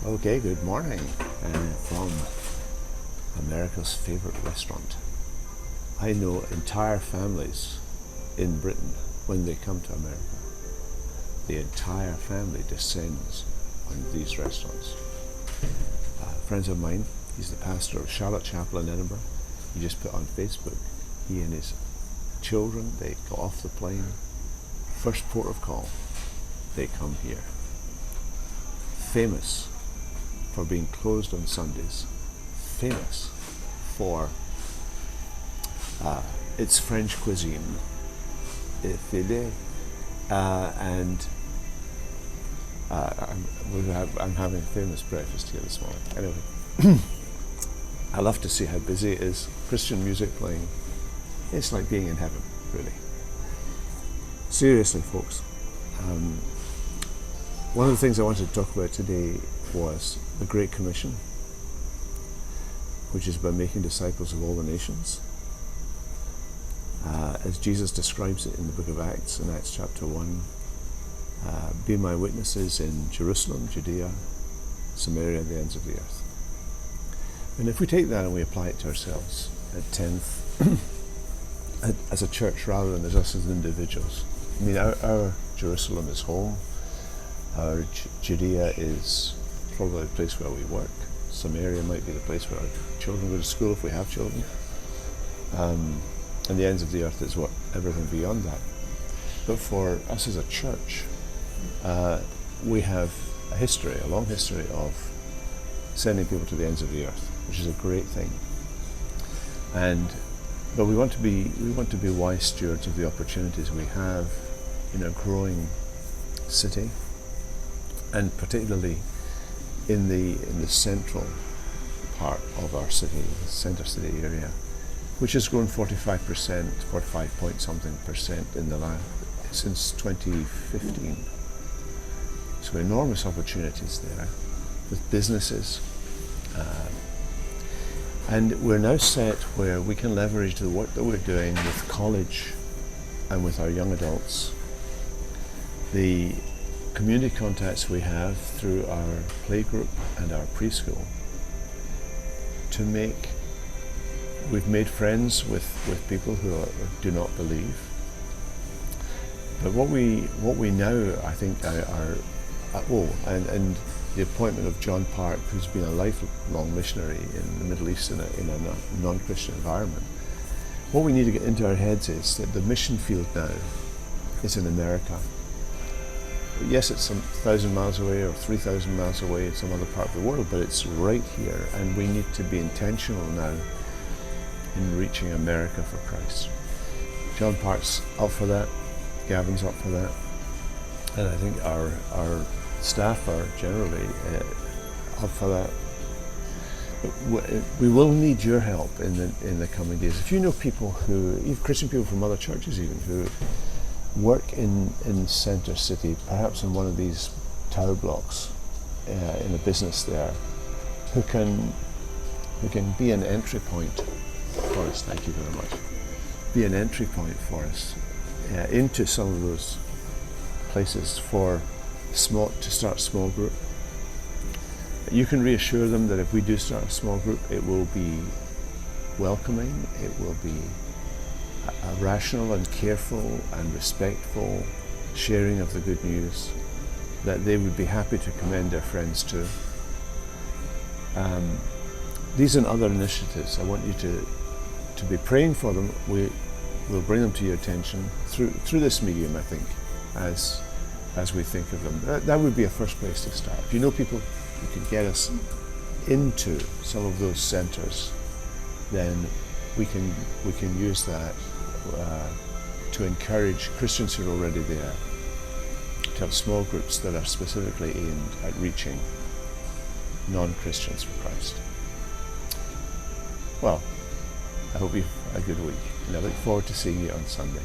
Okay, good morning from America's favourite restaurant. I know entire families in Britain, when they come to America, the entire family descends on these restaurants. Friends of mine, he's the pastor of Charlotte Chapel in Edinburgh. He just put on Facebook, he and his children, they got off the plane, first port of call, they come here. Famous for being closed on Sundays, famous for its French cuisine, and I'm having a famous breakfast here this morning. Anyway, I love to see how busy it is. Christian music playing. It's like being in heaven, really. Seriously, folks. One of the things I wanted to talk about today was the Great Commission, which is about making disciples of all the nations. As Jesus describes it in the book of Acts, in Acts chapter 1, be my witnesses in Jerusalem, Judea, Samaria, and the ends of the earth. And if we take that and we apply it to ourselves at 10th, as a church rather than as us as individuals, I mean, our Jerusalem is home. Our Judea is probably the place where we work. Samaria might be the place where our children go to school if we have children. And the ends of the earth is everything beyond that. But for us as a church, we have a long history of sending people to the ends of the earth, which is a great thing. But we want to be wise stewards of the opportunities we have in a growing city, and particularly in the central part of our city, the centre city area, which has grown 45 point something percent since 2015. So enormous opportunities there with businesses. And we're now set where we can leverage the work that we're doing with college and with our young adults, the community contacts we have through our playgroup and our preschool, we've made friends with people who do not believe. But what we now, I think, and the appointment of John Park, who's been a lifelong missionary in the Middle East in a non-Christian environment. What we need to get into our heads is that the mission field now is in America. Yes, it's some 1,000 miles away or 3,000 miles away in some other part of the world, but it's right here, and we need to be intentional now in reaching America for Christ. John Park's up for that, Gavin's up for that, and I think our staff are generally up for that. But we will need your help in the coming days. If you know people even Christian people from other churches even, who work in Centre City, perhaps in one of these tower blocks, in a business there, who can be an entry point for us. Thank you very much. Be an entry point for us into some of those places to start a small group. You can reassure them that if we do start a small group, it will be welcoming, it will be a rational and careful and respectful sharing of the good news that they would be happy to commend their friends to. These and other initiatives, I want you to be praying for them. We'll bring them to your attention through this medium, I think, as we think of them. That would be a first place to start. If you know people who could get us into some of those centres, then we can use that to encourage Christians who are already there to have small groups that are specifically aimed at reaching non-Christians for Christ. Well, I hope you've had a good week, and I look forward to seeing you on Sunday.